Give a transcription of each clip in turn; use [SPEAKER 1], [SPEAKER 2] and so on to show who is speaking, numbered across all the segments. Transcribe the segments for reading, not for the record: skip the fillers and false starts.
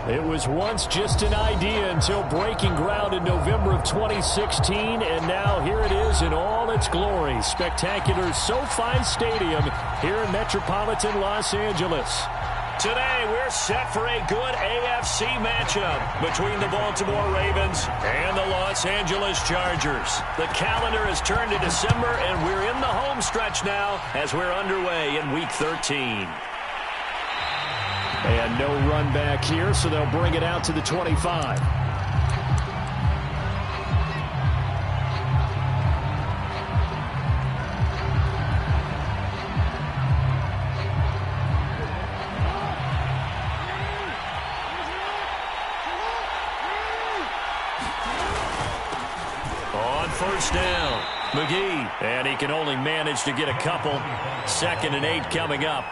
[SPEAKER 1] It was once just an idea until breaking ground in November of 2016, and now here it is in all its glory. Spectacular SoFi Stadium here in metropolitan Los Angeles. Today, we're set for a good AFC matchup between the Baltimore Ravens and the Los Angeles Chargers. The calendar has turned to December, and we're in the home stretch now as we're underway in Week 13. And no run back here, so they'll bring it out to the 25. On first down, McGee, and he can only manage to get a couple. 2nd and 8 coming up.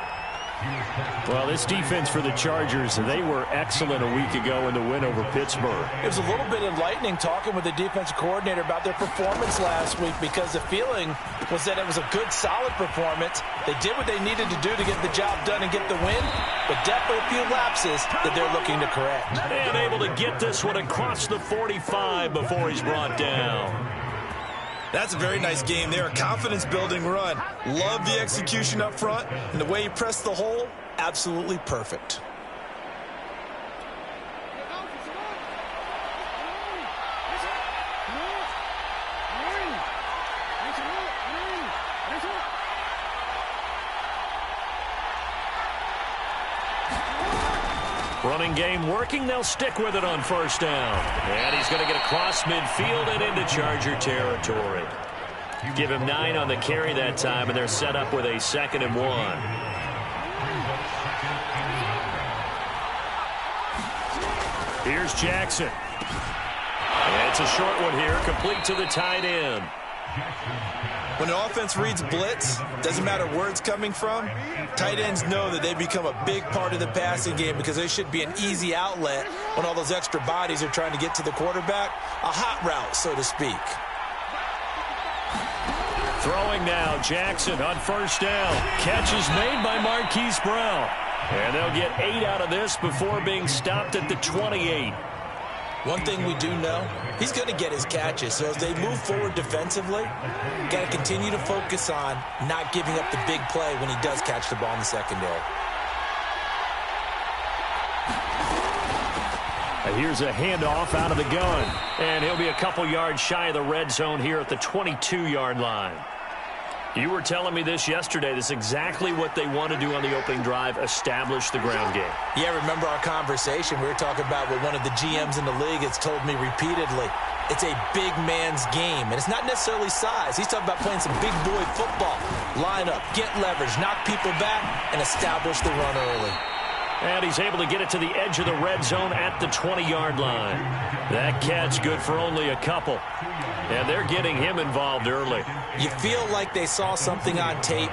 [SPEAKER 1] Well, this defense for the Chargers, they were excellent a week ago in the win over Pittsburgh.
[SPEAKER 2] It was a little bit enlightening talking with the defensive coordinator about their performance last week, because the feeling was that it was a good, solid performance. They did what they needed to do to get the job done and get the win, but definitely a few lapses that they're looking to correct.
[SPEAKER 1] And able to get this one across the 45 before he's brought down.
[SPEAKER 3] That's a very nice game there. A confidence-building run. Love the execution up front. And the way he pressed the hole, absolutely perfect.
[SPEAKER 1] Running game working. They'll stick with it on first down. And he's going to get across midfield and into Charger territory. Give him 9 on the carry that time, and they're set up with a 2nd and 1. Here's Jackson. And it's a short one here, complete to the tight end.
[SPEAKER 3] When an offense reads blitz, doesn't matter where it's coming from, tight ends know that they become a big part of the passing game because they should be an easy outlet when all those extra bodies are trying to get to the quarterback. A hot route, so to speak.
[SPEAKER 1] Throwing now, Jackson on first down. Catch is made by Marquise Brown. And they'll get 8 out of this before being stopped at the 28.
[SPEAKER 2] One thing we do know, he's going to get his catches. So as they move forward defensively, got to continue to focus on not giving up the big play when he does catch the ball in the secondary.
[SPEAKER 1] Here's a handoff out of the gun. And he'll be a couple yards shy of the red zone here at the 22-yard line. You were telling me this yesterday. This is exactly what they want to do on the opening drive, establish the ground game.
[SPEAKER 2] Yeah, remember our conversation. We were talking about what one of the GMs in the league has told me repeatedly. It's a big man's game, and it's not necessarily size. He's talking about playing some big boy football. Line up, get leverage, knock people back, and establish the run early.
[SPEAKER 1] And he's able to get it to the edge of the red zone at the 20-yard line. That catch good for only a couple. And they're getting him involved early.
[SPEAKER 2] You feel like they saw something on tape,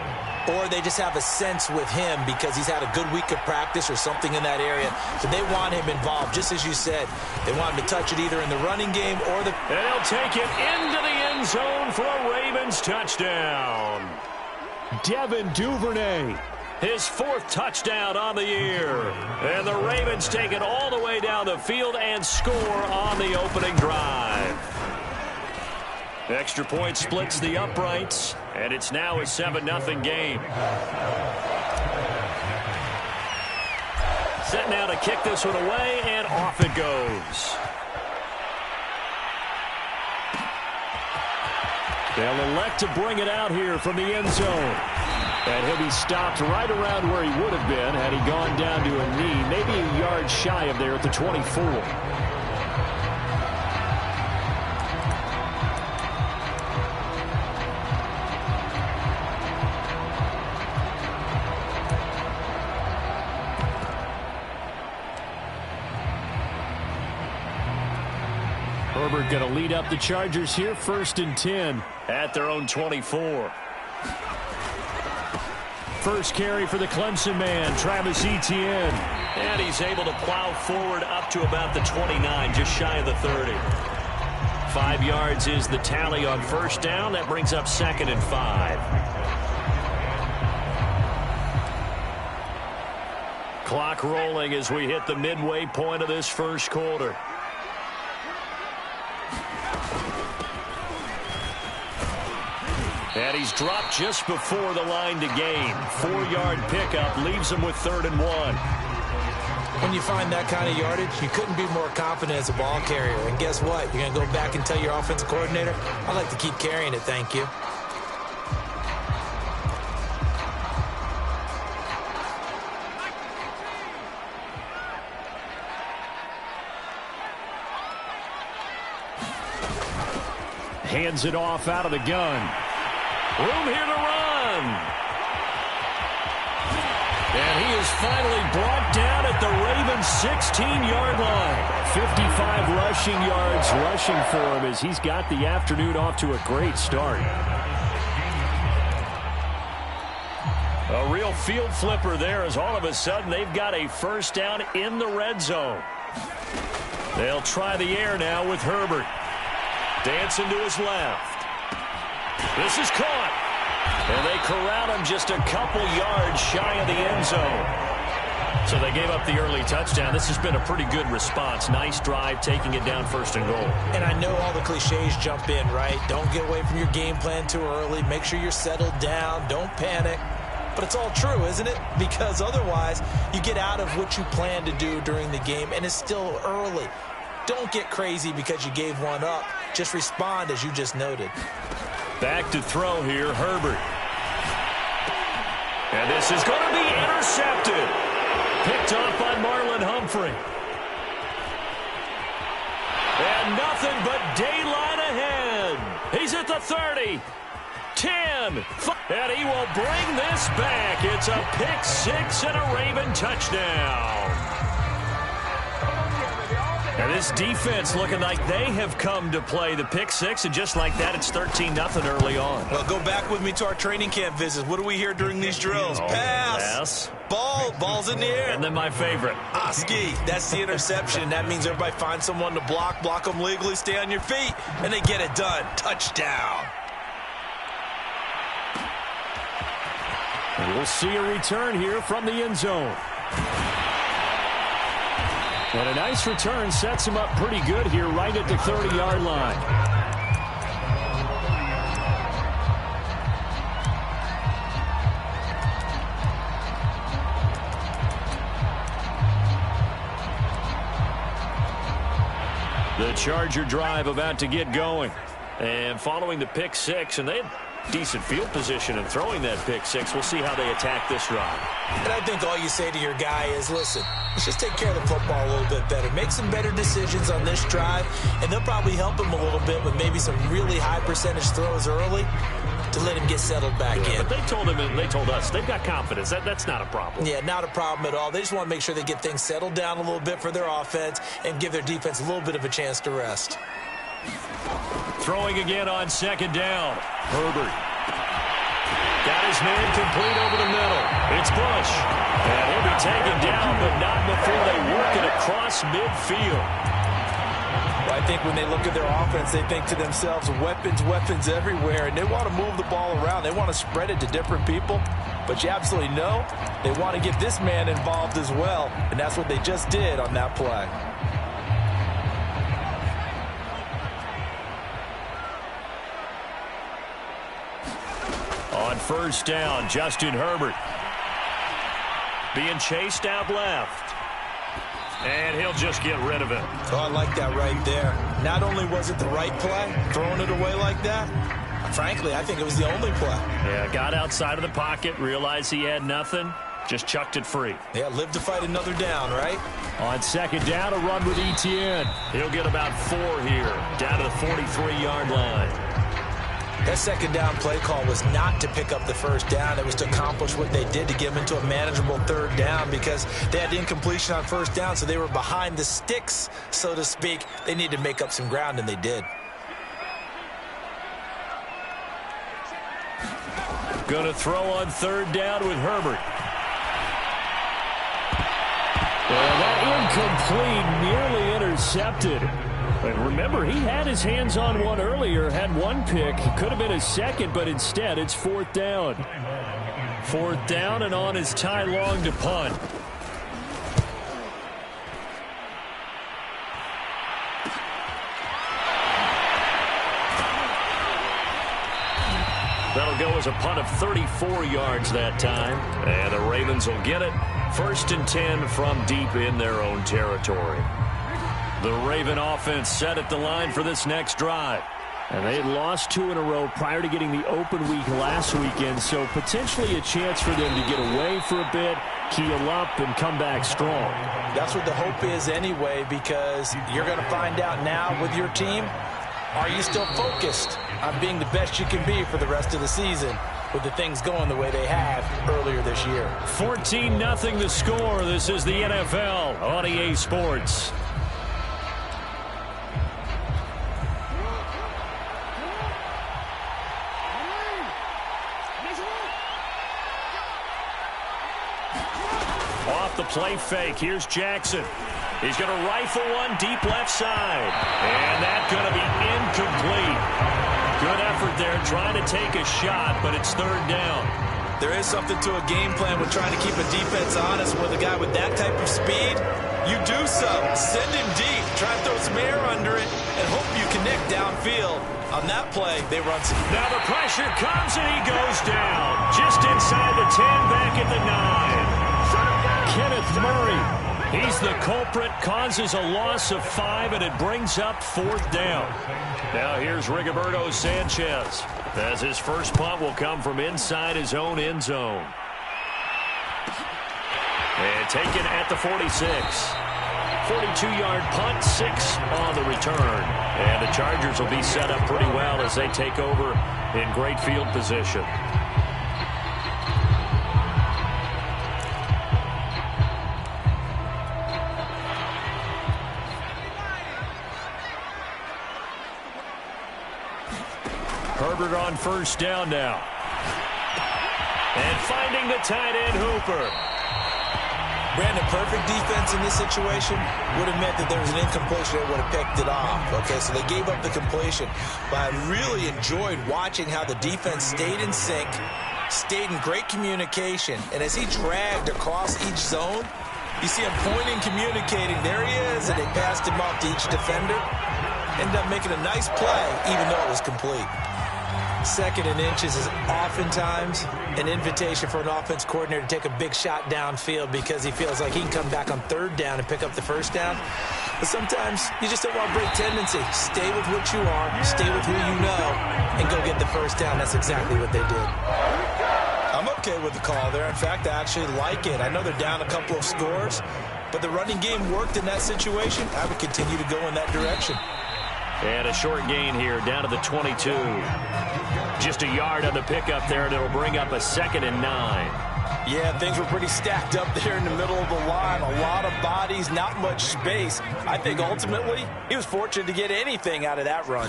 [SPEAKER 2] or they just have a sense with him because he's had a good week of practice or something in that area. So they want him involved, just as you said. They want him to touch it either in the running game or the...
[SPEAKER 1] And he'll take it into the end zone for a Ravens touchdown. Devin Duvernay. His 4th touchdown on the year. And the Ravens take it all the way down the field and score on the opening drive. Extra point splits the uprights, and it's now a 7-0 game. Set now to kick this one away, and off it goes. They'll elect to bring it out here from the end zone. And he'll be stopped right around where he would have been had he gone down to a knee, maybe a yard shy of there at the 24. Herbert going to lead up the Chargers here, 1st and 10 at their own 24. First carry for the Clemson man, Travis Etienne. And he's able to plow forward up to about the 29, just shy of the 30. 5 yards is the tally on first down. That brings up 2nd and 5. Clock rolling as we hit the midway point of this first quarter. And he's dropped just before the line to gain. 4-yard pickup leaves him with 3rd and 1.
[SPEAKER 2] When you find that kind of yardage, you couldn't be more confident as a ball carrier. And guess what? You're going to go back and tell your offensive coordinator, I'd like to keep carrying it, thank you.
[SPEAKER 1] Hands it off out of the gun. Room here to run. And he is finally brought down at the Ravens' 16-yard line. 55 rushing yards rushing for him as he's got the afternoon off to a great start. A real field flipper there as all of a sudden they've got a first down in the red zone. They'll try the air now with Herbert. Dancing to his left. This is caught. And they corral him just a couple yards shy of the end zone. So they gave up the early touchdown. This has been a pretty good response. Nice drive, taking it down 1st and goal.
[SPEAKER 2] And I know all the cliches jump in, right? Don't get away from your game plan too early. Make sure you're settled down. Don't panic. But it's all true, isn't it? Because otherwise, you get out of what you plan to do during the game, and it's still early. Don't get crazy because you gave one up. Just respond as you just noted.
[SPEAKER 1] Back to throw here, Herbert. And this is going to be intercepted. Picked off by Marlon Humphrey. And nothing but daylight ahead. He's at the 30. 10. And he will bring this back. It's a pick 6 and a Raven touchdown. And this defense looking like they have come to play the pick 6, and just like that, it's 13-0 early on.
[SPEAKER 3] Well, go back with me to our training camp visits. What do we hear during these drills? Pass. Ball's in the air.
[SPEAKER 1] And then my favorite.
[SPEAKER 3] Oski. That's the interception. That means everybody finds someone to block them legally, stay on your feet, and they get it done. Touchdown.
[SPEAKER 1] And we'll see a return here from the end zone. And a nice return sets him up pretty good here right at the 30-yard line. The Charger drive about to get going. And following the pick 6, and they had decent field position in throwing that pick 6. We'll see how they attack this drive.
[SPEAKER 2] And I think all you say to your guy is, listen, let's just take care of the football a little bit better. Make some better decisions on this drive, and they'll probably help him a little bit with maybe some really high percentage throws early to let him get settled back in.
[SPEAKER 1] But they told him and they told us they've got confidence. That's not a problem.
[SPEAKER 2] Yeah, not a problem at all. They just want to make sure they get things settled down a little bit for their offense and give their defense a little bit of a chance to rest.
[SPEAKER 1] Throwing again on 2nd down. Herbert. Got his man complete over the middle. It's Bush. And he'll be taken down, but not before they work it across midfield.
[SPEAKER 3] Well, I think when they look at their offense, they think to themselves, weapons everywhere, and they want to move the ball around. They want to spread it to different people. But you absolutely know they want to get this man involved as well, and that's what they just did on that play.
[SPEAKER 1] On 1st down, Justin Herbert being chased out left. And he'll just get rid of it.
[SPEAKER 2] Oh, I like that right there. Not only was it the right play, throwing it away like that, frankly, I think it was the only play.
[SPEAKER 1] Yeah, got outside of the pocket, realized he had nothing, just chucked it free.
[SPEAKER 2] Yeah, live to fight another down, right?
[SPEAKER 1] On 2nd down, a run with Etienne. He'll get about 4 here, down to the 43-yard line.
[SPEAKER 2] That 2nd down play call was not to pick up the 1st down. It was to accomplish what they did to get them into a manageable 3rd down because they had incompletion on 1st down, so they were behind the sticks, so to speak. They needed to make up some ground, and they did.
[SPEAKER 1] Going to throw on 3rd down with Herbert. Well, that incomplete, nearly intercepted. And remember, he had his hands on one earlier, had one pick. Could have been his 2nd, but instead it's 4th down. 4th down and on is Ty Long to punt. go as a punt of 34 yards that time. And the Ravens will get it. 1st and 10 from deep in their own territory. The Raven offense set at the line for this next drive. And they had lost 2 in a row prior to getting the open week last weekend, so potentially a chance for them to get away for a bit, keel up, and come back strong.
[SPEAKER 2] That's what the hope is anyway, because you're going to find out now with your team, are you still focused on being the best you can be for the rest of the season with the things going the way they have earlier this year?
[SPEAKER 1] 14-0 the score. This is the NFL on EA Sports. Off the play fake, here's Jackson. He's going to rifle one deep left side. And that's going to be incomplete. Good effort there trying to take a shot, but it's 3rd down.
[SPEAKER 3] There is something to a game plan with trying to keep a defense honest. With a guy with that type of speed, you do so. Send him deep. Try to throw some air under it and hope you connect downfield. On that play, they run some.
[SPEAKER 1] Now the pressure comes and he goes down. Just inside the 10, back at the 9. Kenneth Murray, he's the culprit, causes a loss of 5, and it brings up 4th down. Now here's Rigoberto Sanchez, as his first punt will come from inside his own end zone. And taken at the 46. 42-yard punt, 6 on the return. And the Chargers will be set up pretty well as they take over in great field position. Herbert on 1st down now. And finding the tight end, Hooper.
[SPEAKER 3] Brandon, perfect defense in this situation would have meant that there was an incompletion that would have picked it off. Okay, so they gave up the completion. But I really enjoyed watching how the defense stayed in sync, stayed in great communication. And as he dragged across each zone, you see him pointing, communicating. There he is, and they passed him off to each defender. Ended up making a nice play, even though it was complete. 2nd and inches is oftentimes an invitation for an offense coordinator to take a big shot downfield because he feels like he can come back on 3rd down and pick up the 1st down. But sometimes you just don't want to break tendency. Stay with what you are, stay with who you know, and go get the 1st down. That's exactly what they did. I'm okay with the call there. In fact, I actually like it. I know they're down a couple of scores, but the running game worked in that situation. I would continue to go in that direction.
[SPEAKER 1] And a short gain here down to the 22. Just a yard on the pickup there, and it'll bring up a 2nd and 9.
[SPEAKER 2] Yeah, things were pretty stacked up there in the middle of the line. A lot of bodies, not much space. I think ultimately he was fortunate to get anything out of that run.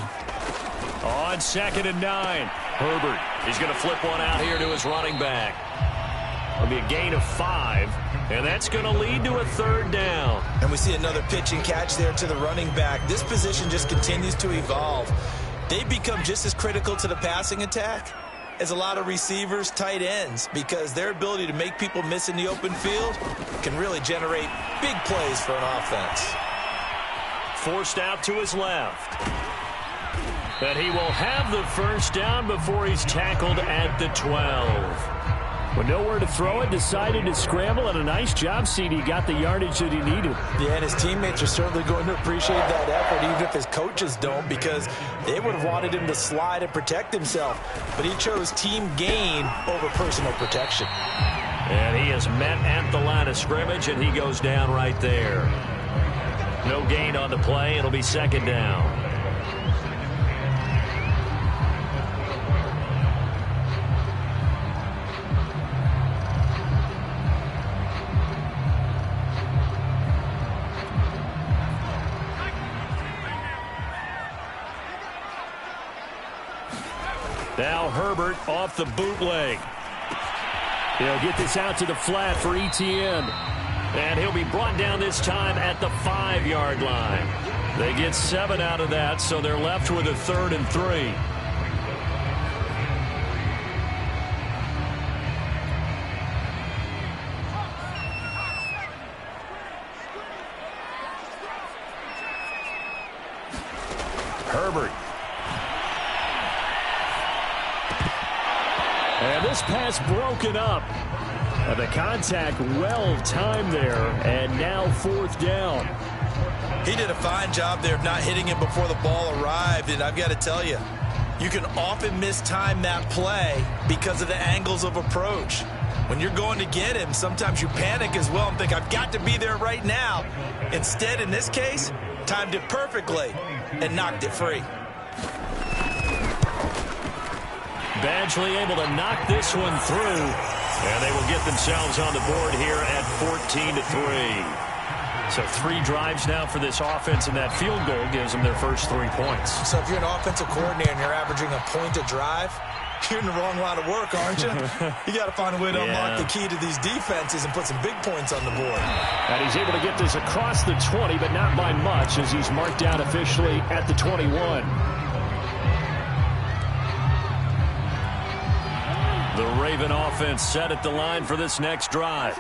[SPEAKER 1] On 2nd and 9, Herbert is going to flip one out here to his running back. It'll be a gain of 5. And that's going to lead to a 3rd down.
[SPEAKER 3] And we see another pitch and catch there to the running back. This position just continues to evolve. They become just as critical to the passing attack as a lot of receivers, tight ends, because their ability to make people miss in the open field can really generate big plays for an offense.
[SPEAKER 1] Forced out to his left. But he will have the 1st down before he's tackled at the 12. With nowhere to throw it, decided to scramble, and a nice job, CD. Got the yardage that he needed.
[SPEAKER 2] Yeah, and his teammates are certainly going to appreciate that effort, even if his coaches don't, because they would have wanted him to slide and protect himself. But he chose team gain over personal protection.
[SPEAKER 1] And he is met at the line of scrimmage, and he goes down right there. No gain on the play. It'll be 2nd down. Now Herbert off the bootleg. He'll get this out to the flat for Etienne. And he'll be brought down this time at the 5-yard line. They get 7 out of that, so they're left with a 3rd and 3. Herbert. this pass broken up. The contact well timed there, and now 4th down.
[SPEAKER 3] He did a fine job there of not hitting him before the ball arrived, and I've got to tell you, you can often mistime that play because of the angles of approach. When you're going to get him, sometimes you panic as well and think, I've got to be there right now. Instead, in this case, timed it perfectly and knocked it free.
[SPEAKER 1] Badgley able to knock this one through, and they will get themselves on the board here at 14-3. So 3 drives now for this offense, and that field goal gives them their first 3 points.
[SPEAKER 3] So if you're an offensive coordinator and you're averaging a point a drive, you're in the wrong line of work, aren't you? You got to find a way to unlock the key to these defenses and put some big points on the board.
[SPEAKER 1] And he's able to get this across the 20, but not by much, as he's marked down officially at the 21. The Raven offense set at the line for this next drive.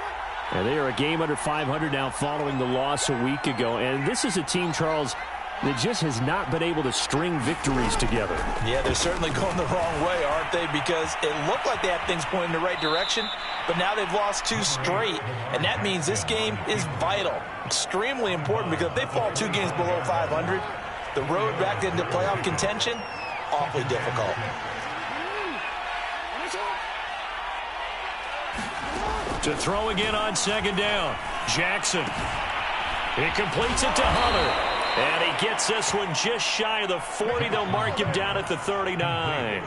[SPEAKER 1] And they are a game under 500 now following the loss a week ago. And this is a team, Charles, that just has not been able to string victories together.
[SPEAKER 3] Yeah, they're certainly going the wrong way, aren't they? Because it looked like they had things pointing in the right direction, but now they've lost 2 straight. And that means this game is vital, extremely important, because if they fall 2 games below 500, the road back into playoff contention, awfully difficult.
[SPEAKER 1] To throw again on 2nd down. Jackson. He completes it to Hunter. And he gets this one just shy of the 40. They'll mark him down at the 39.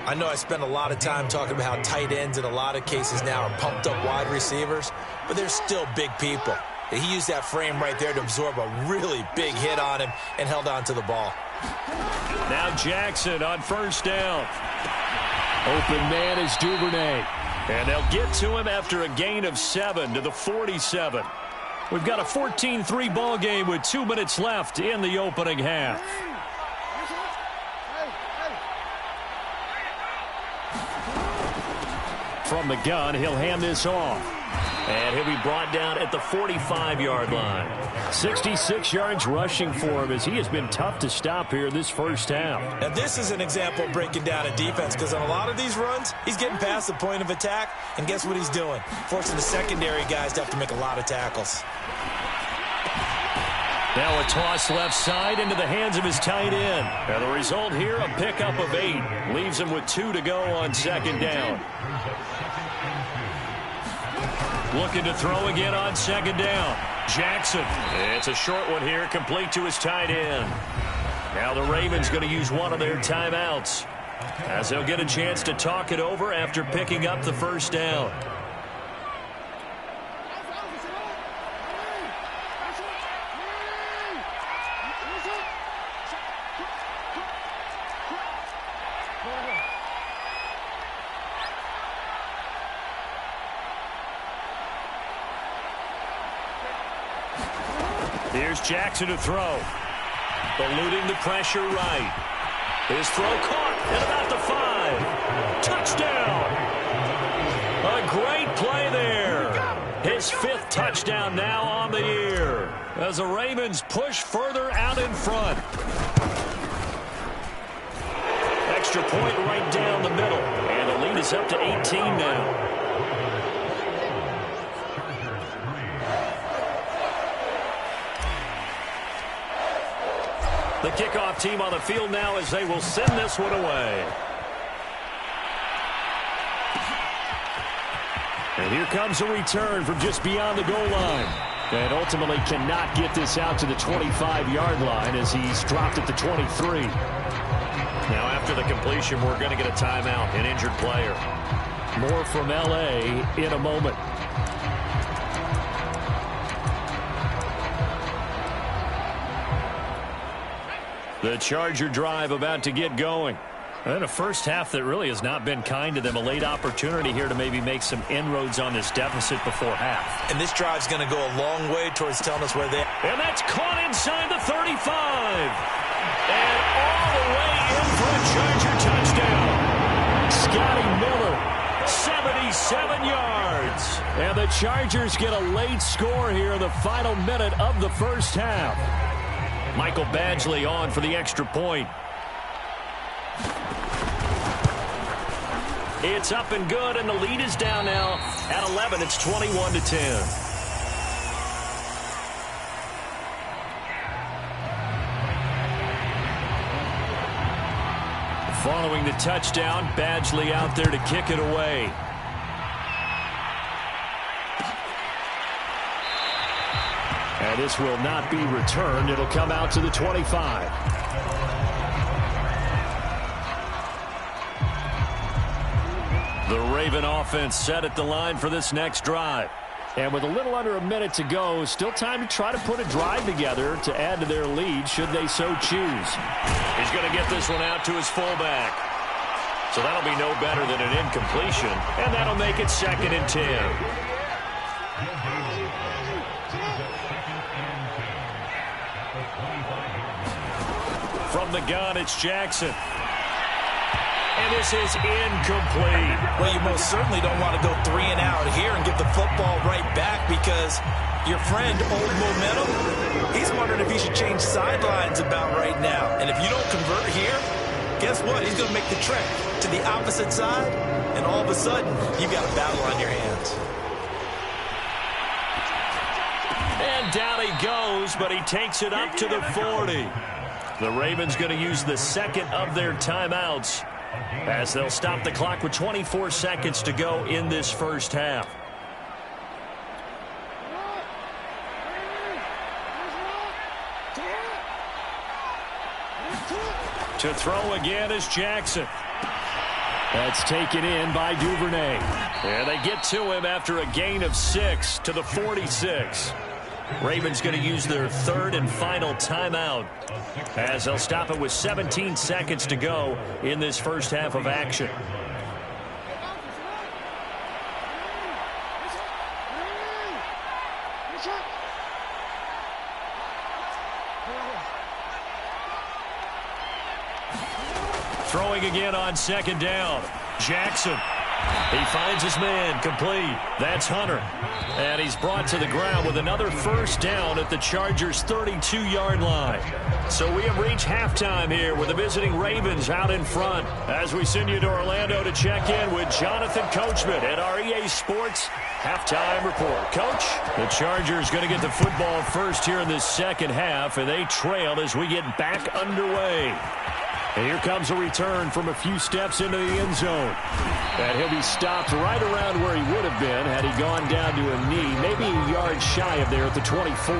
[SPEAKER 3] I know I spend a lot of time talking about how tight ends in a lot of cases now are pumped up wide receivers, but they're still big people. He used that frame right there to absorb a really big hit on him and held on to the ball.
[SPEAKER 1] Now Jackson on 1st down. Open man is Duvernay. And they'll get to him after a gain of 7 to the 47. We've got a 14-3 ball game with 2 minutes left in the opening half. From the gun, he'll hand this off. And he'll be brought down at the 45-yard line. 66 yards rushing for him, as he has been tough to stop here this first half.
[SPEAKER 3] Now, this is an example of breaking down a defense, because on a lot of these runs, he's getting past the point of attack, and guess what he's doing? Forcing the secondary guys to have to make a lot of tackles.
[SPEAKER 1] Now a toss left side into the hands of his tight end. And the result here, a pickup of 8. Leaves him with 2 to go on 2nd down. Looking to throw again on 2nd down. Jackson. It's a short one here, complete to his tight end. Now the Ravens going to use one of their timeouts, as they'll get a chance to talk it over after picking up the 1st down. Here's Jackson to throw. Eluding the pressure right. His throw caught at about the 5. Touchdown! A great play there. His 5th touchdown now on the year, as the Ravens push further out in front. Extra point right down the middle. And the lead is up to 18 now. The kickoff team on the field now, as they will send this one away. And here comes a return from just beyond the goal line. And ultimately cannot get this out to the 25-yard line, as he's dropped at the 23. Now after the completion, we're going to get a timeout, an injured player. More from L.A. in a moment. The Charger drive about to get going. And a first half that really has not been kind to them. A late opportunity here to maybe make some inroads on this deficit before half.
[SPEAKER 3] And this drive's going to go a long way towards telling us where they are.
[SPEAKER 1] And that's caught inside the 35. And all the way in for a Charger touchdown. Scotty Miller, 77 yards. And the Chargers get a late score here in the final minute of the first half. Michael Badgley on for the extra point. It's up and good, and the lead is down now at 11. It's 21-10. Following the touchdown, Badgley out there to kick it away. And this will not be returned. It'll come out to the 25. The Raven offense set at the line for this next drive. And with a little under a minute to go, still time to try to put a drive together to add to their lead should they so choose. He's going to get this one out to his fullback. So that'll be no better than an incompletion, and that'll make it 2nd and 10. From the gun, it's Jackson. And this is incomplete.
[SPEAKER 3] Well, you most certainly don't want to go 3 and out here and get the football right back, because your friend, Old Momentum, he's wondering if he should change sidelines about right now. And if you don't convert here, guess what? He's going to make the trek to the opposite side, and all of a sudden, you've got a battle on your hands.
[SPEAKER 1] And down he goes, but he takes it up to the 40. The Ravens going to use the 2nd of their timeouts, as they'll stop the clock with 24 seconds to go in this first half. To throw again is Jackson. That's taken in by Duvernay. And they get to him after a gain of 6 to the 46. Ravens going to use their 3rd and final timeout, as they'll stop it with 17 seconds to go in this first half of action. Throwing again on 2nd down. Jackson. He finds his man, complete. That's Hunter. And he's brought to the ground with another first down at the Chargers' 32-yard line. So we have reached halftime here with the visiting Ravens out in front, as we send you to Orlando to check in with Jonathan Coachman at our EA Sports Halftime Report. Coach, the Chargers going to get the football first here in this second half, and they trail as we get back underway. And here comes a return from a few steps into the end zone. And he'll be stopped right around where he would have been had he gone down to a knee, maybe a yard shy of there at the 24.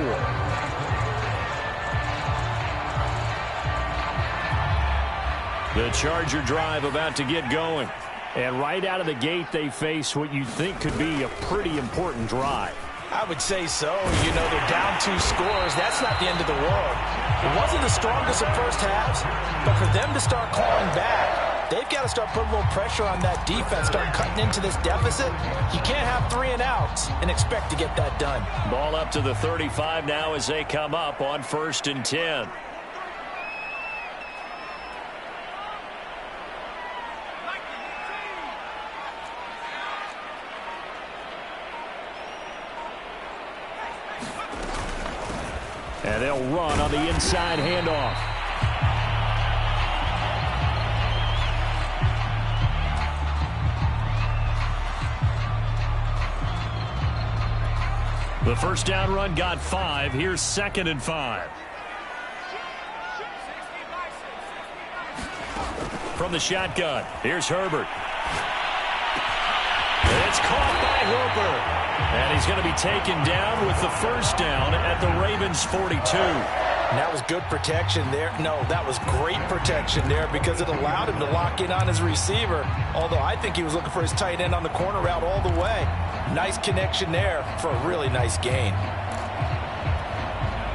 [SPEAKER 1] The Charger drive about to get going. And right out of the gate, they face what you'd think could be a pretty important drive.
[SPEAKER 3] I would say so. You know, they're down 2 scores. That's not the end of the world. It wasn't the strongest of first halves, but for them to start clawing back, they've got to start putting a little pressure on that defense, start cutting into this deficit. You can't have 3 and outs and expect to get that done.
[SPEAKER 1] Ball up to the 35 now as they come up on 1st and 10. And they'll run on the inside handoff. The first down run got 5. Here's 2nd and 5. From the shotgun, here's Herbert. It's caught by Hooper. And he's going to be taken down with the first down at the Ravens' 42.
[SPEAKER 3] And that was good protection there. No, that was great protection there, because it allowed him to lock in on his receiver, although I think he was looking for his tight end on the corner route all the way. Nice connection there for a really nice gain.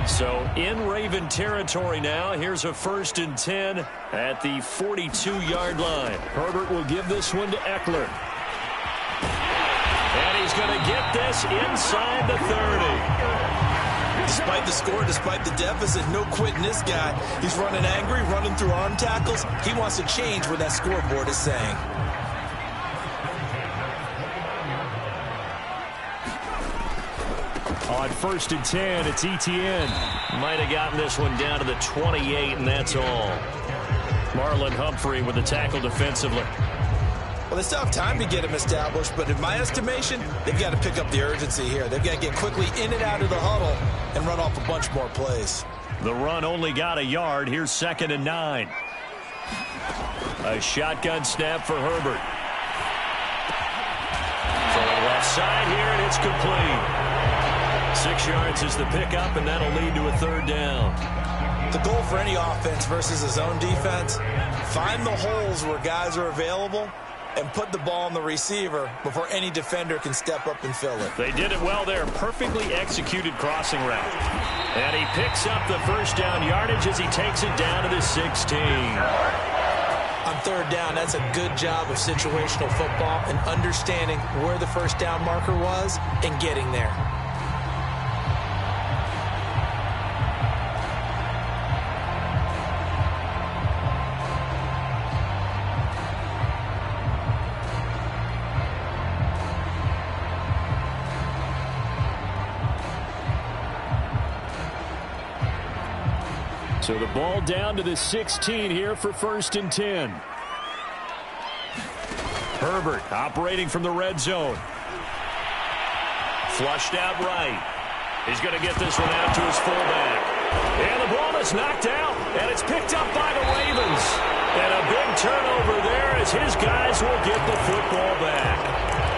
[SPEAKER 1] So in Raven territory now, here's a 1st and 10 at the 42-yard line. Herbert will give this one to Eckler. And he's going to get this inside the 30.
[SPEAKER 3] Despite the score, despite the deficit, no quitting this guy. He's running angry, running through arm tackles. He wants to change what that scoreboard is saying.
[SPEAKER 1] On 1st and 10, it's Etienne. Might have gotten this one down to the 28, and that's all. Marlon Humphrey with the tackle defensively.
[SPEAKER 3] Well, Well, they still have time to get him established, but in my estimation, they've got to pick up the urgency here. They've got to get quickly in and out of the huddle and run off a bunch more plays.
[SPEAKER 1] The run only got a yard. Here's 2nd and 9. A shotgun snap for Herbert. From the left side here, and it's complete. 6 yards is the pickup, and that'll lead to a 3rd down.
[SPEAKER 3] The goal for any offense versus a zone defense, find the holes where guys are available and put the ball on the receiver before any defender can step up and fill it.
[SPEAKER 1] They did it well there. Perfectly executed crossing route. And he picks up the first down yardage as he takes it down to the 16.
[SPEAKER 2] On 3rd down, that's a good job of situational football and understanding where the first down marker was and getting there.
[SPEAKER 1] So the ball down to the 16 here for 1st and 10. Herbert operating from the red zone. Flushed out right. He's going to get this one out to his fullback. And the ball is knocked out, and it's picked up by the Ravens. And a big turnover there as his guys will get the football back.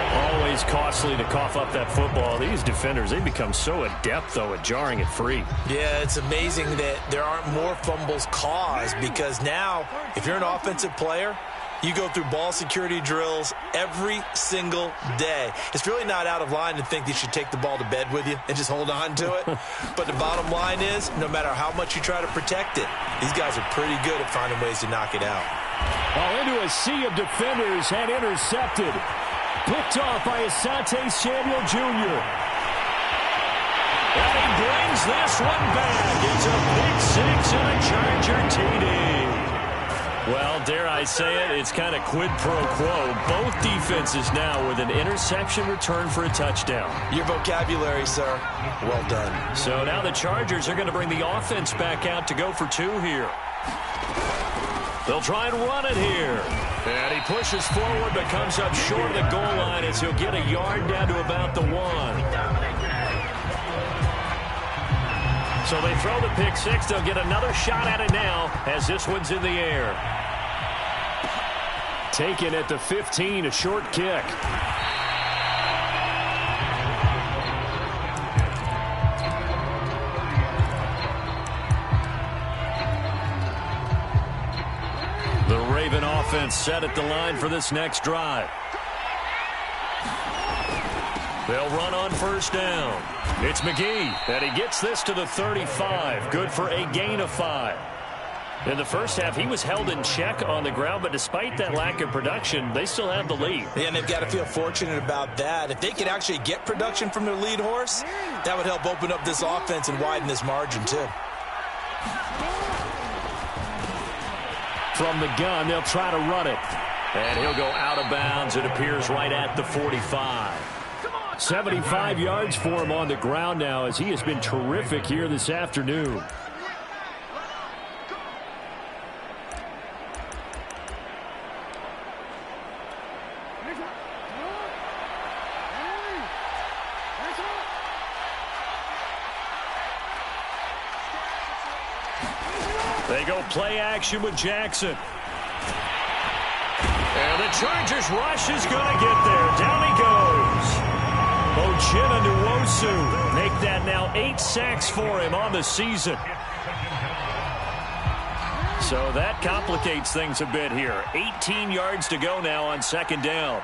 [SPEAKER 1] Always costly to cough up that football. These defenders, they become so adept, though, at jarring it free.
[SPEAKER 3] Yeah, it's amazing that there aren't more fumbles caused because now, if you're an offensive player, you go through ball security drills every single day. It's really not out of line to think that you should take the ball to bed with you and just hold on to it. But the bottom line is, no matter how much you try to protect it, these guys are pretty good at finding ways to knock it out.
[SPEAKER 1] Ball into a sea of defenders and intercepted. Picked off by Asante Samuel Jr. And he brings this one back. It's a pick 6 and a Charger TD. Well, dare I say it, it's kind of quid pro quo. Both defenses now with an interception return for a touchdown.
[SPEAKER 3] Your vocabulary, sir. Well done.
[SPEAKER 1] So now the Chargers are going to bring the offense back out to go for 2 here. They'll try and run it here. And he pushes forward but comes up short of the goal line as he'll get a yard down to about the 1. So they throw the pick 6. They'll get another shot at it now as this one's in the air. Taken at the 15, a short kick. The Raven offense set at the line for this next drive. They'll run on 1st down. It's McGee, and he gets this to the 35. Good for a gain of 5. In the first half, he was held in check on the ground, but despite that lack of production, they still have the lead.
[SPEAKER 3] Yeah, and they've got to feel fortunate about that. If they could actually get production from their lead horse, that would help open up this offense and widen this margin, too.
[SPEAKER 1] From the gun, they'll try to run it. And he'll go out of bounds. It appears right at the 45. 75 yards for him on the ground now as he has been terrific here this afternoon. They go play action with Jackson. And the Chargers rush is going to get there. Down he goes. Ochena Nwosu make that now 8 sacks for him on the season. So that complicates things a bit here. 18 yards to go now on 2nd down.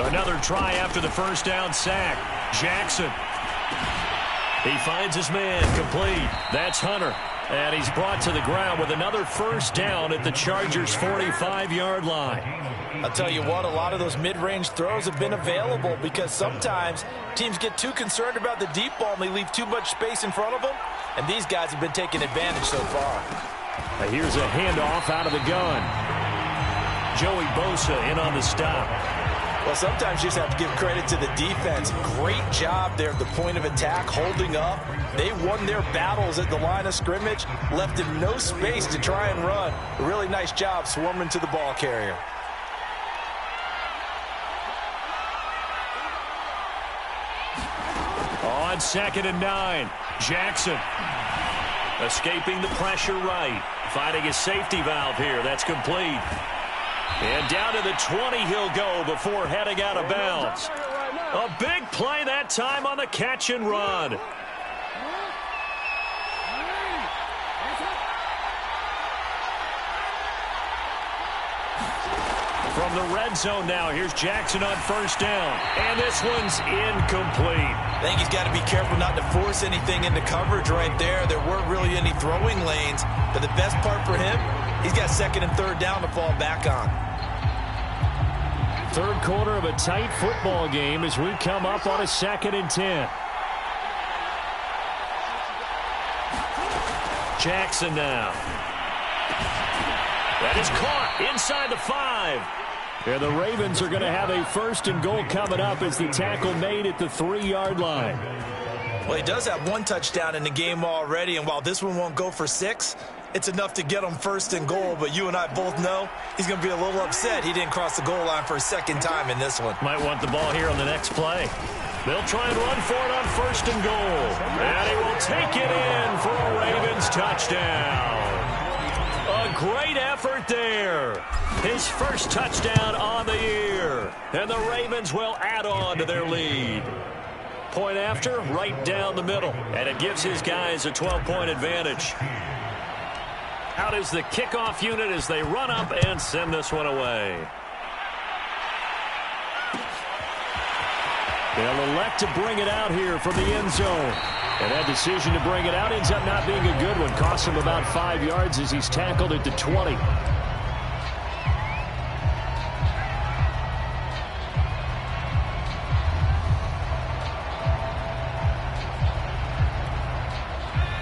[SPEAKER 1] Another try after the first down sack. Jackson. He finds his man complete. That's Hunter. And he's brought to the ground with another first down at the Chargers' 45-yard line.
[SPEAKER 3] I'll tell you what, a lot of those mid-range throws have been available because sometimes teams get too concerned about the deep ball and they leave too much space in front of them. And these guys have been taking advantage so far.
[SPEAKER 1] Here's a handoff out of the gun. Joey Bosa in on the stop.
[SPEAKER 3] Well, sometimes you just have to give credit to the defense. Great job there at the point of attack, holding up. They won their battles at the line of scrimmage, left him no space to try and run. A really nice job swarming to the ball carrier.
[SPEAKER 1] On 2nd and 9, Jackson escaping the pressure right, finding his safety valve here. That's complete. And down to the 20 he'll go before heading out of bounds. A big play that time on the catch and run. From the red zone now, here's Jackson on 1st down. And this one's incomplete.
[SPEAKER 3] I think he's got to be careful not to force anything into coverage right there. There weren't really any throwing lanes. But the best part for him, he's got 2nd and 3rd down to fall back on.
[SPEAKER 1] 3rd quarter of a tight football game as we come up on a 2nd and 10. Jackson now. That is caught inside the 5. And the Ravens are going to have a 1st and goal coming up as the tackle made at the 3-yard line.
[SPEAKER 3] Well, he does have 1 touchdown in the game already, and while this one won't go for 6, it's enough to get him 1st and goal. But you and I both know he's going to be a little upset he didn't cross the goal line for a 2nd time in this one.
[SPEAKER 1] Might want the ball here on the next play. They'll try and run for it on 1st and goal. And he will take it in for a Ravens touchdown. A great effort there. His 1st touchdown on the year. And the Ravens will add on to their lead. Point after, right down the middle. And it gives his guys a 12-point advantage. Out is the kickoff unit as they run up and send this one away. They'll elect to bring it out here from the end zone. And that decision to bring it out ends up not being a good one. Costs him about 5 yards as he's tackled at the 20.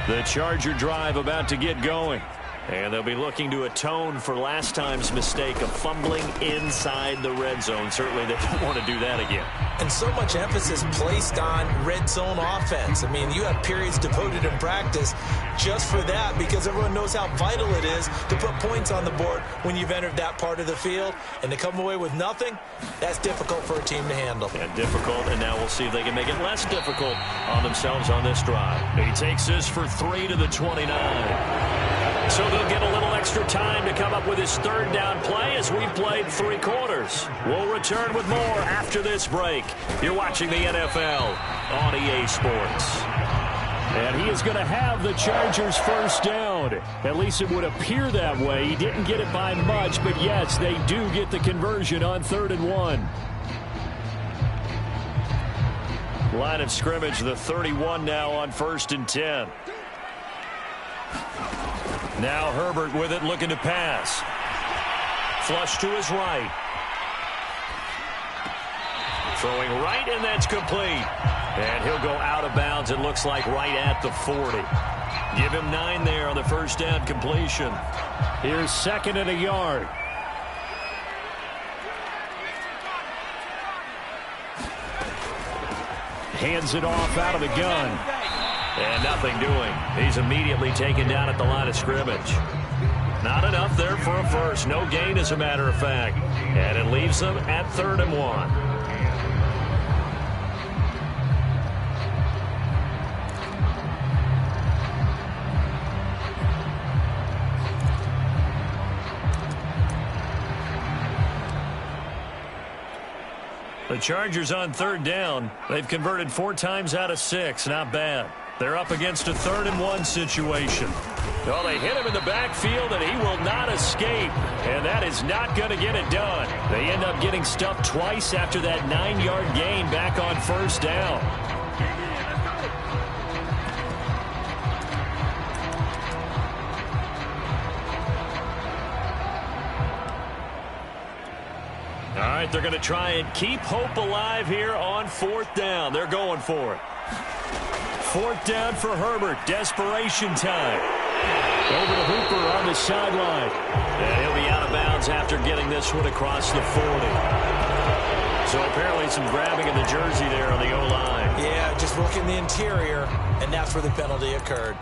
[SPEAKER 1] The Charger drive about to get going. And they'll be looking to atone for last time's mistake of fumbling inside the red zone. Certainly they don't want to do that again.
[SPEAKER 3] And so much emphasis placed on red zone offense. I mean, you have periods devoted in practice just for that because everyone knows how vital it is to put points on the board when you've entered that part of the field. And to come away with nothing, that's difficult for a team to handle.
[SPEAKER 1] And difficult, and now we'll see if they can make it less difficult on themselves on this drive. He takes this for 3 to the 29. So they'll get a little extra time to come up with his 3rd down play as we've played 3 quarters. We'll return with more after this break. You're watching the NFL on EA Sports. And he is going to have the Chargers 1st down. At least it would appear that way. He didn't get it by much, but yes, they do get the conversion on 3rd and 1. Line of scrimmage, the 31 now on 1st and 10. Now Herbert with it, looking to pass. Flush to his right. Throwing right, and that's complete. And he'll go out of bounds, it looks like, right at the 40. Give him 9 there on the 1st down completion. Here's 2nd and a yard. Hands it off out of the gun. And nothing doing. He's immediately taken down at the line of scrimmage. Not enough there for a 1st. No gain, as a matter of fact. And it leaves them at 3rd and 1. The Chargers on 3rd down. They've converted 4 times out of 6. Not bad. They're up against a 3rd and 1 situation. Well, they hit him in the backfield, and he will not escape. And that is not going to get it done. They end up getting stuffed twice after that 9-yard gain back on 1st down. All right, they're going to try and keep hope alive here on 4th down. They're going for it. 4th down for Herbert. Desperation time. Over to Hooper on the sideline. And he'll be out of bounds after getting this one across the 40. So apparently some grabbing in the jersey there on the O-line.
[SPEAKER 2] Yeah, just working the interior, and that's where the penalty occurred.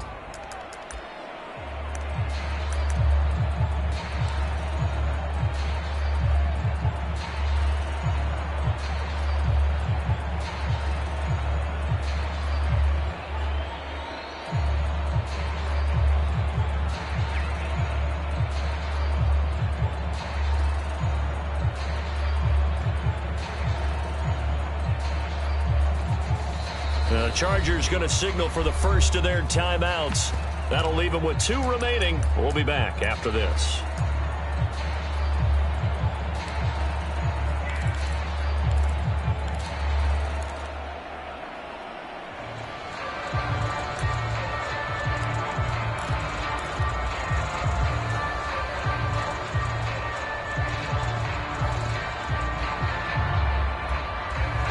[SPEAKER 1] The Chargers going to signal for the first of their timeouts. That'll leave them with 2 remaining. We'll be back after this.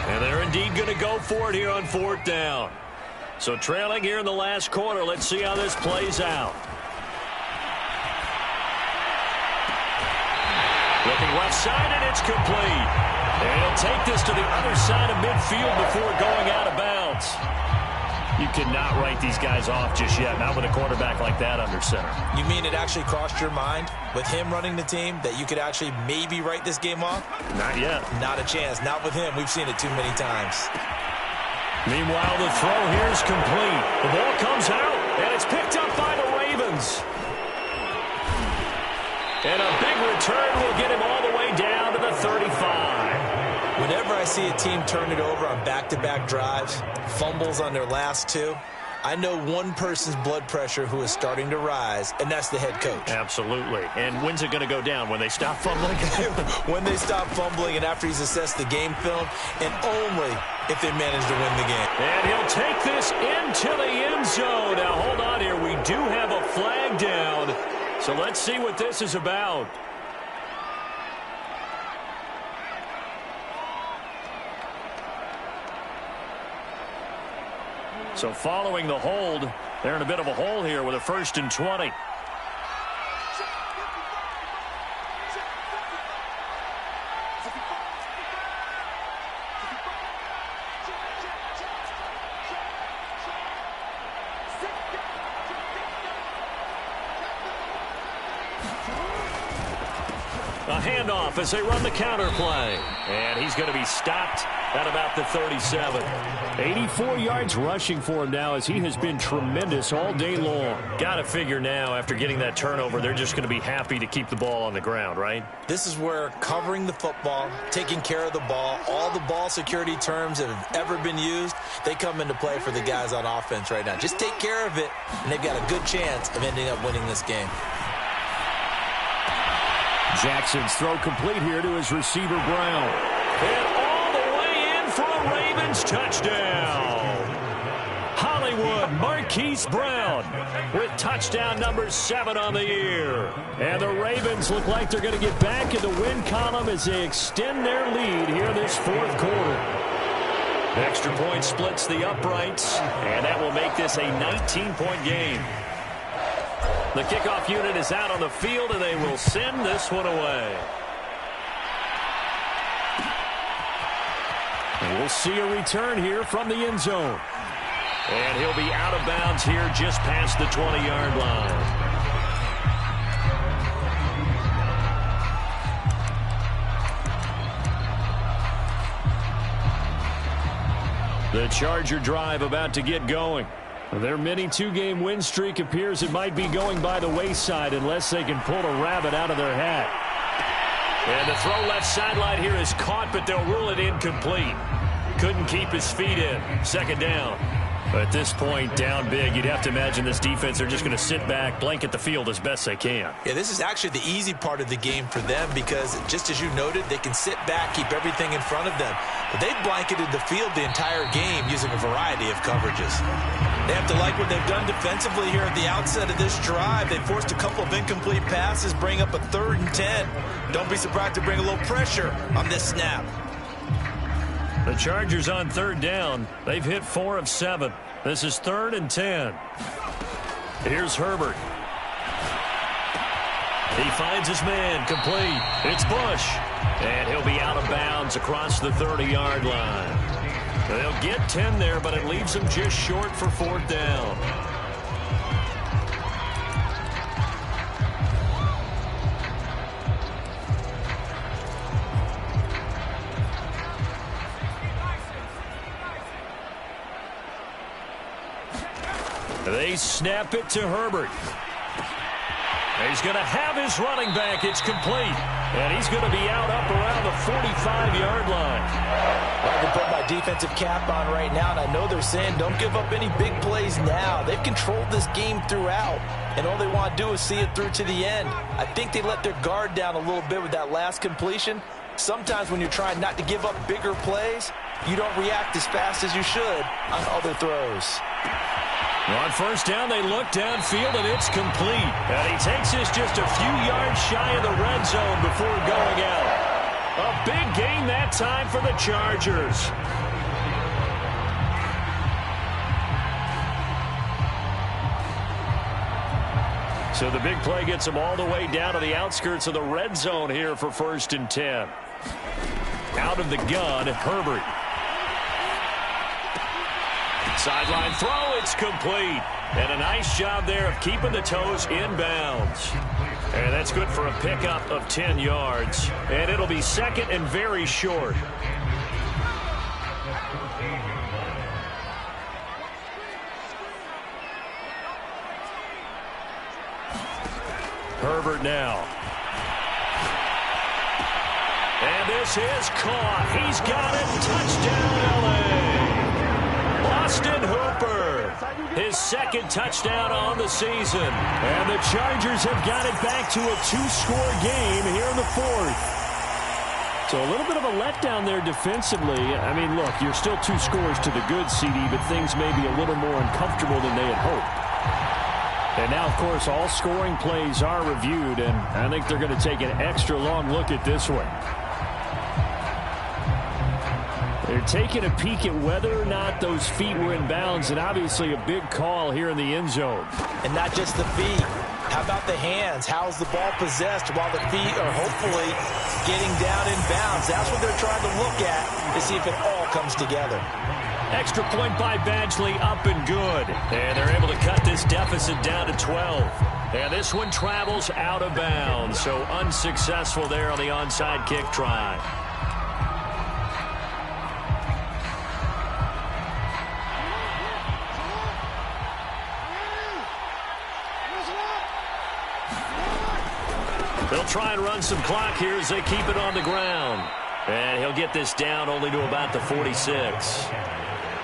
[SPEAKER 1] And they're indeed going to go for it here on 4th down. So trailing here in the last quarter. Let's see how this plays out. Looking left side, and it's complete. And he'll take this to the other side of midfield before going out of bounds. You cannot write these guys off just yet, not with a quarterback like that under center.
[SPEAKER 2] You mean it actually crossed your mind with him running the team that you could actually maybe write this game off?
[SPEAKER 1] Not yet.
[SPEAKER 2] Not a chance. Not with him. We've seen it too many times.
[SPEAKER 1] Meanwhile, the throw here is complete. The ball comes out, and it's picked up by the Ravens. And a big return will get him all the way down to the 35.
[SPEAKER 2] Whenever I see a team turn it over on back-to-back drives, fumbles on their last 2, I know one person's blood pressure who is starting to rise, and that's the head coach.
[SPEAKER 1] Absolutely. And when's it going to go down? When they stop fumbling?
[SPEAKER 2] When they stop fumbling and after he's assessed the game film, and only if they manage to win the game.
[SPEAKER 1] And he'll take this into the end zone. Now, hold on here. We do have a flag down. So let's see what this is about. So following the hold, they're in a bit of a hole here with a 1st and 20. A handoff as they run the counter play. And he's going to be stopped at about the 37. 84 yards rushing for him now as he has been tremendous all day long. Got to figure now after getting that turnover, they're just going to be happy to keep the ball on the ground, right?
[SPEAKER 2] This is where covering the football, taking care of the ball, all the ball security terms that have ever been used, they come into play for the guys on offense right now. Just take care of it, and they've got a good chance of ending up winning this game.
[SPEAKER 1] Jackson's throw complete here to his receiver, Brown. And all the way in for a Ravens touchdown. Hollywood Marquise Brown with touchdown number 7 on the year. And the Ravens look like they're going to get back in the win column as they extend their lead here this 4th quarter. Extra point splits the uprights, and that will make this a 19-point game. The kickoff unit is out on the field, and they will send this one away. And we'll see a return here from the end zone. And he'll be out of bounds here just past the 20-yard line. The Charger drive about to get going. Their mini 2-game win streak appears it might be going by the wayside unless they can pull a rabbit out of their hat. And the throw left sideline here is caught, but they'll rule it incomplete. Couldn't keep his feet in. 2nd down. At this point, down big, you'd have to imagine this defense are just going to sit back, blanket the field as best they can.
[SPEAKER 2] Yeah, this is actually the easy part of the game for them because, just as you noted, they can sit back, keep everything in front of them. But they've blanketed the field the entire game using a variety of coverages. They have to like what they've done defensively here at the outset of this drive. They forced a couple of incomplete passes, bring up a 3rd and 10. Don't be surprised to bring a little pressure on this snap.
[SPEAKER 1] The Chargers on 3rd down. They've hit 4 of 7. This is 3rd and 10. Here's Herbert. He finds his man, complete. It's Bush. And he'll be out of bounds across the 30-yard line. They'll get 10 there, but it leaves them just short for 4th down. They snap it to Herbert. He's going to have his running back. It's complete. And he's going to be out up around the 45-yard line.
[SPEAKER 2] I can put my defensive cap on right now, and I know they're saying don't give up any big plays now. They've controlled this game throughout, and all they want to do is see it through to the end. I think they let their guard down a little bit with that last completion. Sometimes when you're trying not to give up bigger plays, you don't react as fast as you should on other throws.
[SPEAKER 1] On 1st down, they look downfield, and it's complete. And he takes this just a few yards shy of the red zone before going out. A big gain that time for the Chargers. So the big play gets them all the way down to the outskirts of the red zone here for 1st and 10. Out of the gun, Herbert. Sideline throw, it's complete. And a nice job there of keeping the toes in bounds. And that's good for a pickup of 10 yards. And it'll be 2nd and very short. Herbert now. And this is caught. He's got it. Touchdown, L.A. Austin Hooper, his 2nd touchdown on the season. And the Chargers have got it back to a 2-score game here in the 4th. So a little bit of a letdown there defensively. I mean, look, you're still 2 scores to the good, CD, but things may be a little more uncomfortable than they had hoped. And now, of course, all scoring plays are reviewed, and I think they're going to take an extra long look at this one. They're taking a peek at whether or not those feet were in bounds, and obviously a big call here in the end zone.
[SPEAKER 2] And not just the feet. How about the hands? How's the ball possessed while the feet are hopefully getting down in bounds? That's what they're trying to look at to see if it all comes together.
[SPEAKER 1] Extra point by Badgley, up and good. And they're able to cut this deficit down to 12. And this one travels out of bounds, so unsuccessful there on the onside kick try. They'll try and run some clock here as they keep it on the ground. And he'll get this down only to about the 46.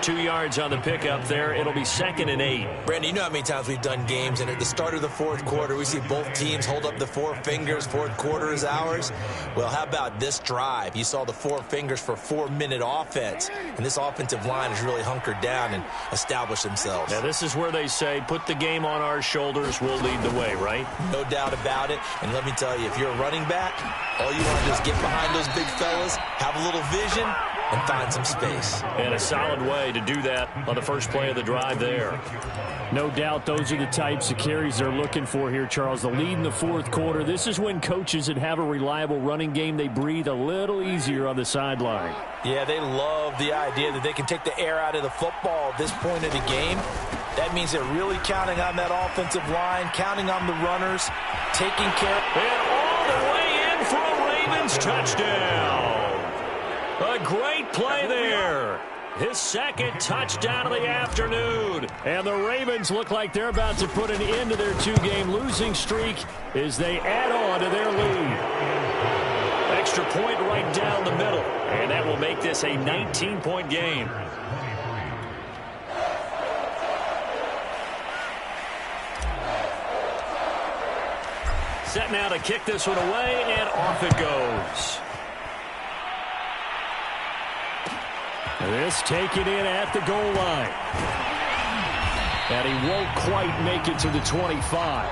[SPEAKER 1] 2 yards on the pickup there. It'll be 2nd and 8.
[SPEAKER 2] Brandon, you know how many times we've done games, and at the start of the 4th quarter, we see both teams hold up the 4 fingers. 4th quarter is ours. Well, how about this drive? You saw the 4 fingers for 4-minute offense, and this offensive line has really hunkered down and established themselves.
[SPEAKER 1] Now, this is where they say, put the game on our shoulders, we'll lead the way, right?
[SPEAKER 2] No doubt about it. And let me tell you, if you're a running back, all you want to do is get behind those big fellas, have a little vision, and find some space.
[SPEAKER 1] And a solid way to do that on the first play of the drive there. No doubt those are the types of carries they're looking for here, Charles. The lead in the 4th quarter. This is when coaches that have a reliable running game, they breathe a little easier on the sideline.
[SPEAKER 2] Yeah, they love the idea that they can take the air out of the football at this point of the game. That means they're really counting on that offensive line, counting on the runners, taking care of...
[SPEAKER 1] And all the way in for a Ravens touchdown. A great play there. His 2nd touchdown of the afternoon. And the Ravens look like they're about to put an end to their 2-game losing streak as they add on to their lead. Extra point right down the middle. And that will make this a 19-point game. Set now to kick this one away, and off it goes. This taken in at the goal line. And he won't quite make it to the 25.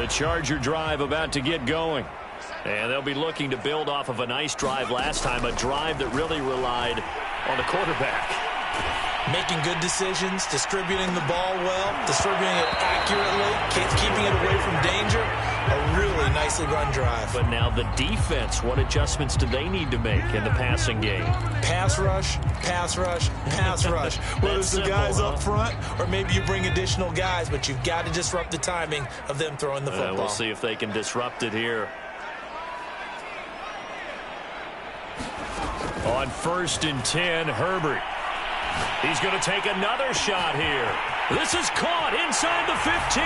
[SPEAKER 1] The Charger drive about to get going. And they'll be looking to build off of a nice drive last time, a drive that really relied on the quarterback.
[SPEAKER 2] Making good decisions, distributing the ball well, distributing it accurately, keeping it away from danger. A really nicely run drive.
[SPEAKER 1] But now the defense, what adjustments do they need to make in the passing game?
[SPEAKER 2] Pass rush, pass rush, pass rush. Whether it's the guys up front or maybe you bring additional guys, but you've got to disrupt the timing of them throwing the football.
[SPEAKER 1] We'll see if they can disrupt it here. On 1st and 10, Herbert. He's going to take another shot here. This is caught inside the 15.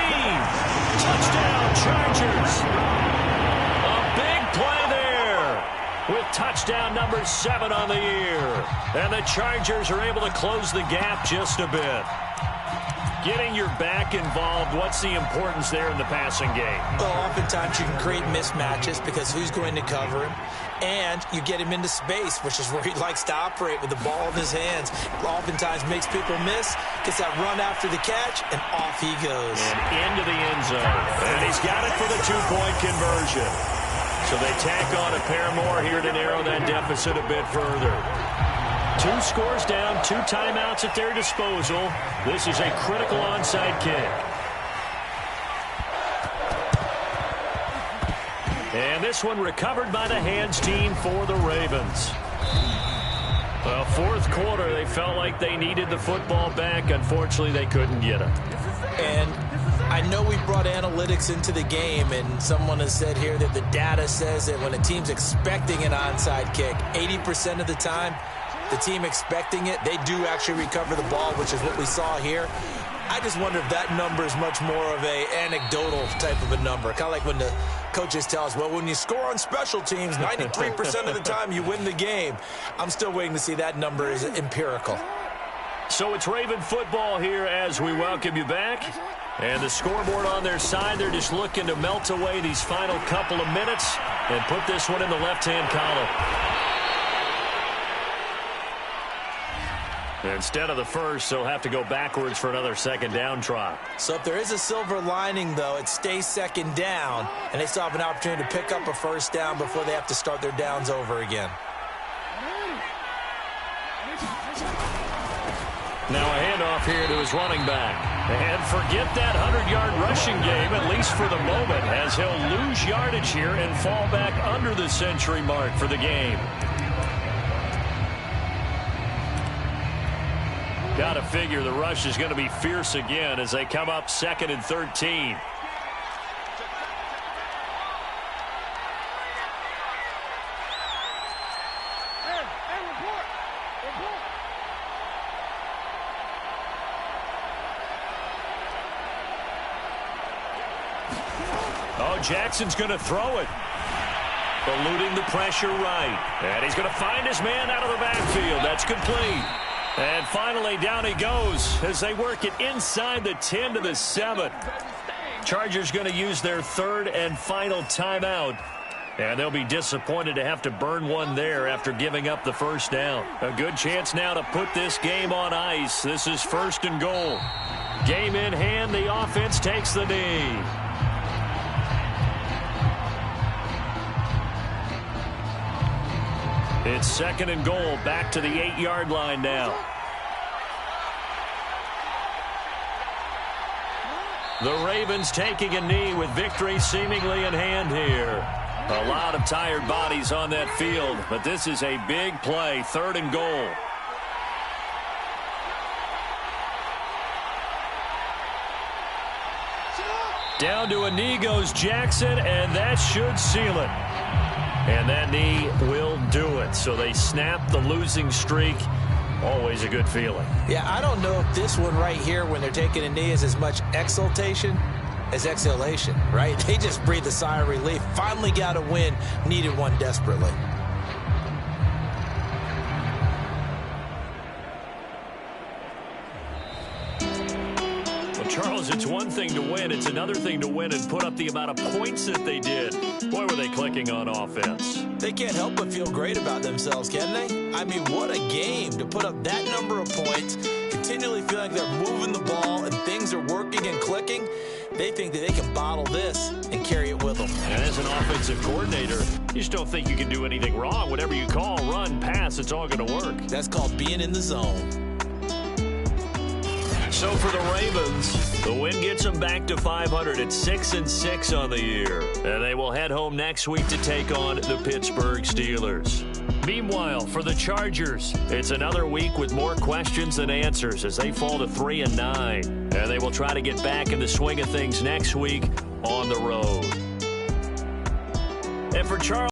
[SPEAKER 1] Touchdown, Chargers. A big play there with touchdown number 7 on the year. And the Chargers are able to close the gap just a bit. Getting your back involved, what's the importance there in the passing game?
[SPEAKER 2] Well, oftentimes you can create mismatches because who's going to cover him? And you get him into space, which is where he likes to operate with the ball in his hands. Oftentimes makes people miss, gets that run after the catch, and off he goes.
[SPEAKER 1] And into the end zone. And he's got it for the 2-point conversion. So they tack on a pair more here to narrow that deficit a bit further. 2 scores down, 2 timeouts at their disposal. This is a critical onside kick. And this one recovered by the hands team for the Ravens. Well, 4th quarter, they felt like they needed the football back. Unfortunately, they couldn't get it.
[SPEAKER 2] And I know we brought analytics into the game, and someone has said here that the data says that when a team's expecting an onside kick, 80% of the time, the team expecting it, they do actually recover the ball, which is what we saw here. I just wonder if that number is much more of a anecdotal type of a number. Kind of like when the coaches tell us, well, when you score on special teams, 93% of the time you win the game. I'm still waiting to see that number is empirical.
[SPEAKER 1] So it's Raven football here as we welcome you back. And the scoreboard on their side, they're just looking to melt away these final couple of minutes and put this one in the left-hand column. Instead of the first, they'll have to go backwards for another 2nd down try.
[SPEAKER 2] So if there is a silver lining, though, it stays 2nd down, and they still have an opportunity to pick up a 1st down before they have to start their downs over again.
[SPEAKER 1] Now a handoff here to his running back. And forget that 100-yard rushing game, at least for the moment, as he'll lose yardage here and fall back under the century mark for the game. Got to figure the rush is going to be fierce again as they come up 2nd and 13. Oh, Jackson's going to throw it. Eluding the pressure right. And he's going to find his man out of the backfield. That's complete. And finally, down he goes as they work it inside the 10 to the 7. Chargers going to use their 3rd and final timeout. And they'll be disappointed to have to burn one there after giving up the 1st down. A good chance now to put this game on ice. This is 1st and goal. Game in hand, the offense takes the knee. It's 2nd and goal, back to the 8-yard line now. The Ravens taking a knee with victory seemingly in hand here. A lot of tired bodies on that field, but this is a big play, 3rd and goal. Down to a knee goes Jackson, and that should seal it. And that knee will do it. So they snap the losing streak. Always a good feeling. Yeah, I don't know if this one right here, when they're taking a knee, is as much exultation as exhalation, right? They just breathe a sigh of relief. Finally got a win. Needed one desperately. Charles, it's one thing to win. It's another thing to win and put up the amount of points that they did. Boy, were they clicking on offense.
[SPEAKER 2] They can't help but feel great about themselves, can they? I mean, what a game to put up that number of points, continually feeling like they're moving the ball and things are working and clicking. They think that they can bottle this and carry it with them.
[SPEAKER 1] And as an offensive coordinator, you just don't think you can do anything wrong. Whatever you call, run, pass, it's all going to work.
[SPEAKER 2] That's called being in the zone.
[SPEAKER 1] So for the Ravens, the win gets them back to 500 at 6-6 on the year. And they will head home next week to take on the Pittsburgh Steelers. Meanwhile, for the Chargers, it's another week with more questions than answers as they fall to 3-9. And they will try to get back in the swing of things next week on the road. And for Charles,